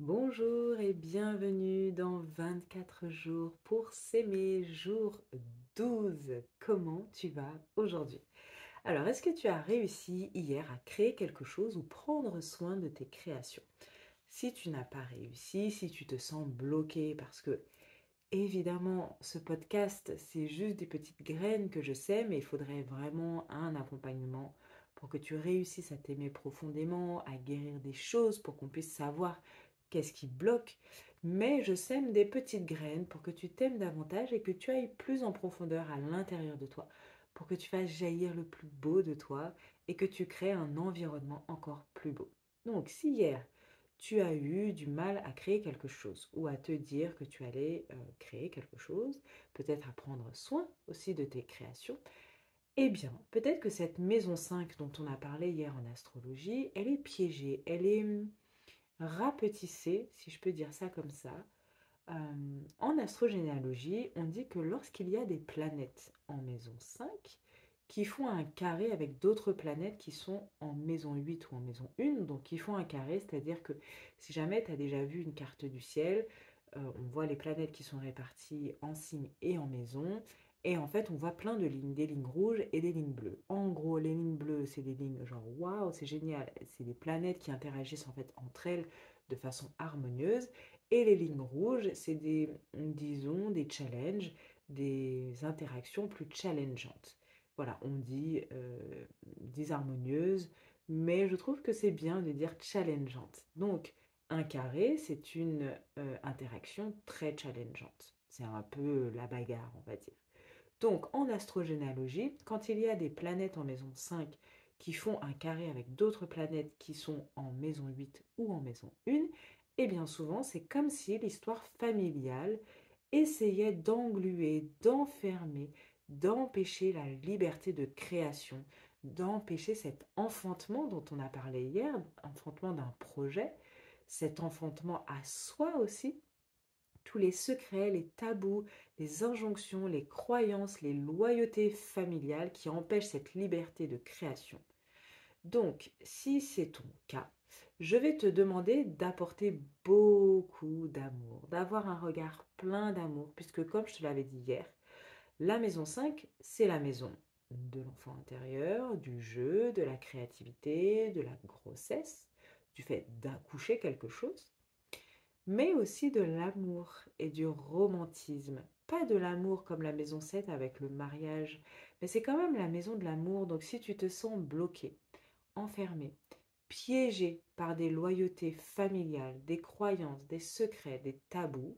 Bonjour et bienvenue dans 24 jours pour s'aimer, jour 12. Comment tu vas aujourd'hui? Alors, est-ce que tu as réussi hier à créer quelque chose ou prendre soin de tes créations? Si tu n'as pas réussi, si tu te sens bloqué parce que évidemment, ce podcast, c'est juste des petites graines que je sème, mais il faudrait vraiment un accompagnement pour que tu réussisses à t'aimer profondément, à guérir des choses, pour qu'on puisse savoir qu'est-ce qui bloque. Mais je sème des petites graines pour que tu t'aimes davantage et que tu ailles plus en profondeur à l'intérieur de toi, pour que tu fasses jaillir le plus beau de toi et que tu crées un environnement encore plus beau. Donc, si hier, tu as eu du mal à créer quelque chose ou à te dire que tu allais créer quelque chose, peut-être à prendre soin aussi de tes créations, eh bien, peut-être que cette maison 5 dont on a parlé hier en astrologie, elle est piégée, elle est rapetissée, si je peux dire ça comme ça. En astrogénéalogie, on dit que lorsqu'il y a des planètes en maison 5 qui font un carré avec d'autres planètes qui sont en maison 8 ou en maison 1, donc qui font un carré, c'est-à-dire que si jamais tu as déjà vu une carte du ciel, on voit les planètes qui sont réparties en signes et en maison, et en fait on voit plein de lignes, des lignes rouges et des lignes bleues. En gros, les lignes bleues, c'est des lignes genre waouh, c'est génial, c'est des planètes qui interagissent en fait entre elles de façon harmonieuse. Et les lignes rouges, c'est des, disons, des challenges, des interactions plus challengeantes. Voilà, on dit disharmonieuse, mais je trouve que c'est bien de dire challengeante. Donc, un carré, c'est une interaction très challengeante. C'est un peu la bagarre, on va dire. Donc, en astrogénéalogie, quand il y a des planètes en maison 5 qui font un carré avec d'autres planètes qui sont en maison 8 ou en maison 1, et bien souvent, c'est comme si l'histoire familiale essayait d'engluer, d'enfermer, d'empêcher la liberté de création, d'empêcher cet enfantement dont on a parlé hier, enfantement d'un projet, cet enfantement à soi aussi, tous les secrets, les tabous, les injonctions, les croyances, les loyautés familiales qui empêchent cette liberté de création. Donc, si c'est ton cas, je vais te demander d'apporter beaucoup d'amour, d'avoir un regard plein d'amour, puisque comme je te l'avais dit hier, la maison 5, c'est la maison de l'enfant intérieur, du jeu, de la créativité, de la grossesse, du fait d'accoucher quelque chose, mais aussi de l'amour et du romantisme. Pas de l'amour comme la maison 7 avec le mariage, mais c'est quand même la maison de l'amour, donc si tu te sens bloqué, enfermé, piégé par des loyautés familiales, des croyances, des secrets, des tabous,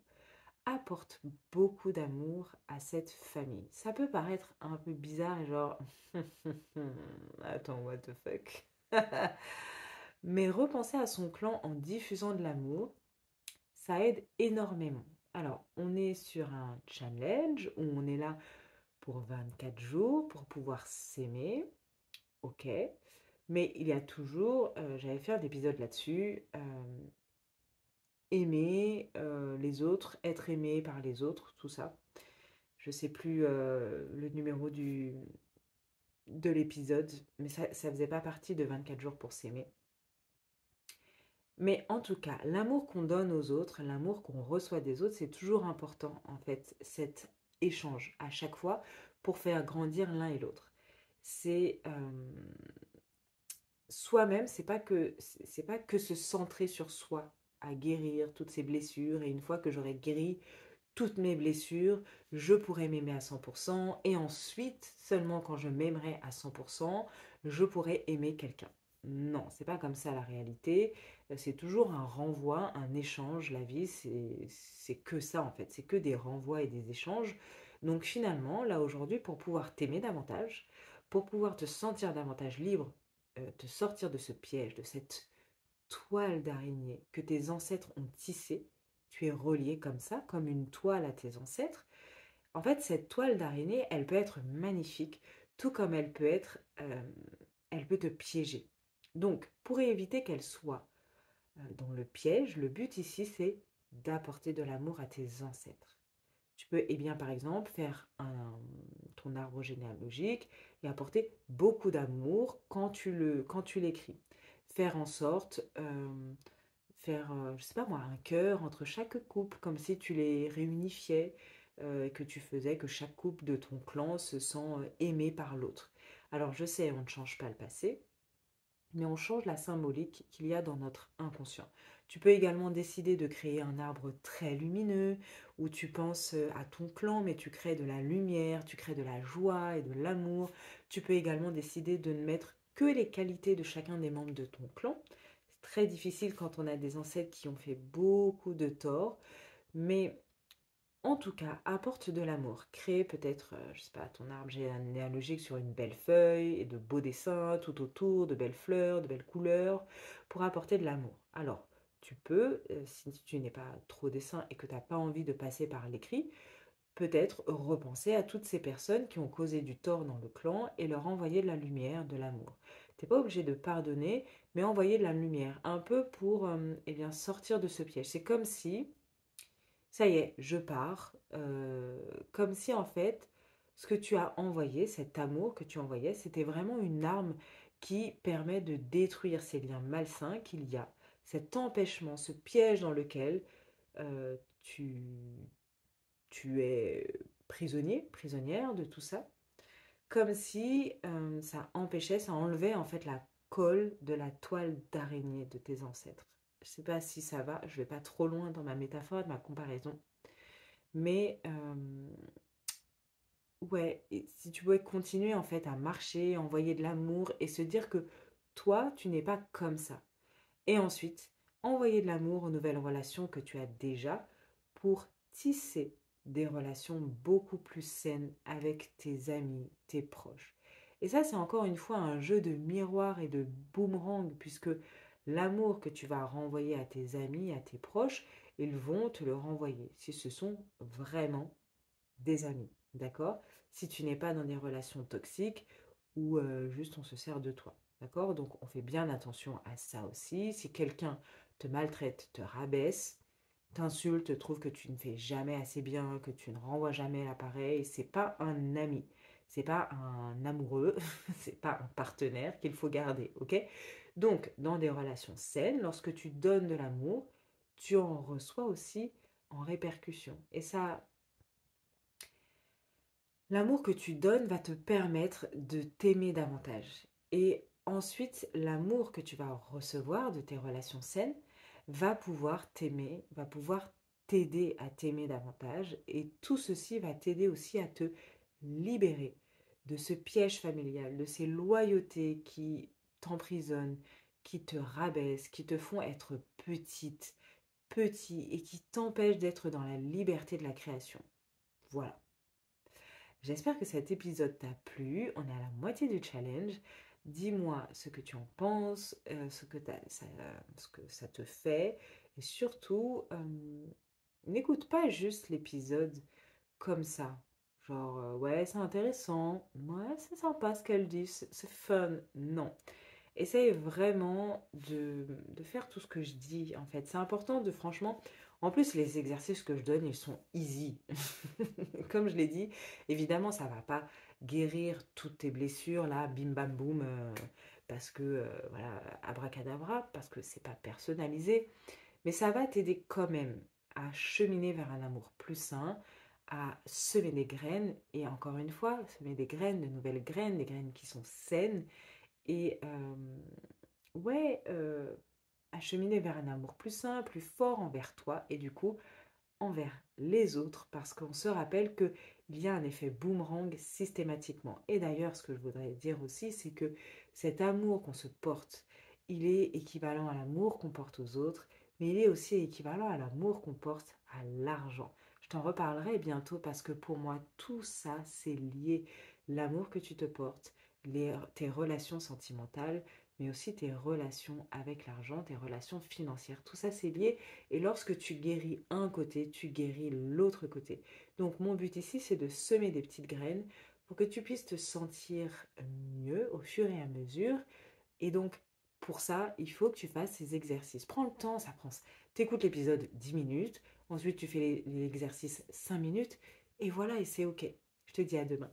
apporte beaucoup d'amour à cette famille. Ça peut paraître un peu bizarre et genre attends, what the fuck. Mais repenser à son clan en diffusant de l'amour, ça aide énormément. Alors, on est sur un challenge où on est là pour 24 jours pour pouvoir s'aimer, ok. Mais il y a toujours, j'avais fait un épisode là-dessus, aimer les autres, être aimé par les autres, tout ça. Je sais plus le numéro de l'épisode, mais ça faisait pas partie de 24 jours pour s'aimer. Mais en tout cas, l'amour qu'on donne aux autres, l'amour qu'on reçoit des autres, c'est toujours important en fait, cet échange à chaque fois pour faire grandir l'un et l'autre. C'est soi-même, c'est pas que se centrer sur soi, à guérir toutes ses blessures. Et une fois que j'aurai guéri toutes mes blessures, je pourrai m'aimer à 100%. Et ensuite, seulement quand je m'aimerai à 100%, je pourrai aimer quelqu'un. Non, c'est pas comme ça la réalité. C'est toujours un renvoi, un échange. La vie, c'est que ça en fait. C'est que des renvois et des échanges. Donc finalement, là aujourd'hui, pour pouvoir t'aimer davantage, pour pouvoir te sentir davantage libre, te sortir de ce piège, de cette toile d'araignée que tes ancêtres ont tissée, tu es relié comme ça, comme une toile à tes ancêtres. En fait, cette toile d'araignée, elle peut être magnifique, tout comme elle peut te piéger. Donc, pour éviter qu'elle soit dans le piège, le but ici, c'est d'apporter de l'amour à tes ancêtres. Tu peux, eh bien, par exemple, faire ton arbre généalogique et apporter beaucoup d'amour quand tu l'écris. Faire en sorte, faire, je sais pas moi, un cœur entre chaque couple, comme si tu les réunifiais, et que tu faisais que chaque couple de ton clan se sent aimé par l'autre. Alors je sais, on ne change pas le passé, mais on change la symbolique qu'il y a dans notre inconscient. Tu peux également décider de créer un arbre très lumineux, où tu penses à ton clan, mais tu crées de la lumière, tu crées de la joie et de l'amour. Tu peux également décider de ne mettre que les qualités de chacun des membres de ton clan. C'est très difficile quand on a des ancêtres qui ont fait beaucoup de tort, mais en tout cas, apporte de l'amour. Crée peut-être, je sais pas, ton arbre généalogique sur une belle feuille et de beaux dessins tout autour, de belles fleurs, de belles couleurs, pour apporter de l'amour. Alors, tu peux, si tu n'es pas trop dessin et que tu n'as pas envie de passer par l'écrit, peut-être repenser à toutes ces personnes qui ont causé du tort dans le clan et leur envoyer de la lumière, de l'amour. T'es pas obligé de pardonner, mais envoyer de la lumière, un peu pour eh bien, sortir de ce piège. C'est comme si ça y est, je pars. Comme si en fait, ce que tu as envoyé, cet amour que tu envoyais, c'était vraiment une arme qui permet de détruire ces liens malsains qu'il y a, cet empêchement, ce piège dans lequel euh, tu, tu es prisonnier, prisonnière de tout ça, comme si ça empêchait, ça enlevait en fait la colle de la toile d'araignée de tes ancêtres. Je ne sais pas si ça va, je vais pas trop loin dans ma métaphore, ma comparaison. Mais ouais, et si tu pouvais continuer en fait à marcher, envoyer de l'amour et se dire que toi, tu n'es pas comme ça. Et ensuite, envoyer de l'amour aux nouvelles relations que tu as déjà pour tisser des relations beaucoup plus saines avec tes amis, tes proches. Et ça, c'est encore une fois un jeu de miroir et de boomerang, puisque l'amour que tu vas renvoyer à tes amis, à tes proches, ils vont te le renvoyer si ce sont vraiment des amis, d'accord? Si tu n'es pas dans des relations toxiques ou juste on se sert de toi, d'accord? Donc on fait bien attention à ça aussi. Si quelqu'un te maltraite, te rabaisse, t'insulte, trouve que tu ne fais jamais assez bien, que tu ne renvoies jamais l'appareil, c'est pas un ami, c'est pas un amoureux, c'est pas un partenaire qu'il faut garder, ok? Donc dans des relations saines, lorsque tu donnes de l'amour, tu en reçois aussi en répercussion. Et ça, l'amour que tu donnes va te permettre de t'aimer davantage. Et ensuite, l'amour que tu vas recevoir de tes relations saines va pouvoir t'aimer, va pouvoir t'aider à t'aimer davantage. Et tout ceci va t'aider aussi à te libérer de ce piège familial, de ces loyautés qui t'emprisonnent, qui te rabaissent, qui te font être petite, petit et qui t'empêchent d'être dans la liberté de la création. Voilà. J'espère que cet épisode t'a plu. On est à la moitié du challenge. Dis-moi ce que tu en penses, ce que ça te fait. Et surtout, n'écoute pas juste l'épisode comme ça. Genre, ouais, c'est intéressant. Ouais, c'est sympa ce qu'elle dit. C'est fun. Non. Essaye vraiment de faire tout ce que je dis, en fait. C'est important de, franchement... En plus, les exercices que je donne, ils sont easy. Comme je l'ai dit, évidemment, ça va pas guérir toutes tes blessures, là, bim bam boum, parce que, voilà, abracadabra, parce que c'est pas personnalisé. Mais ça va t'aider quand même à cheminer vers un amour plus sain, à semer des graines, et encore une fois, semer des graines, de nouvelles graines, des graines qui sont saines, et ouais, acheminer vers un amour plus sain, plus fort envers toi et du coup envers les autres parce qu'on se rappelle qu'il y a un effet boomerang systématiquement. Et d'ailleurs, ce que je voudrais dire aussi, c'est que cet amour qu'on se porte, il est équivalent à l'amour qu'on porte aux autres, mais il est aussi équivalent à l'amour qu'on porte à l'argent. Je t'en reparlerai bientôt parce que pour moi, tout ça, c'est lié. L'amour que tu te portes, tes relations sentimentales, mais aussi tes relations avec l'argent, tes relations financières. Tout ça, c'est lié. Et lorsque tu guéris un côté, tu guéris l'autre côté. Donc mon but ici, c'est de semer des petites graines pour que tu puisses te sentir mieux au fur et à mesure. Et donc, pour ça, il faut que tu fasses ces exercices. Prends le temps, ça prend. T'écoutes l'épisode 10 minutes, ensuite tu fais l'exercice 5 minutes, et voilà, et c'est OK. Je te dis à demain.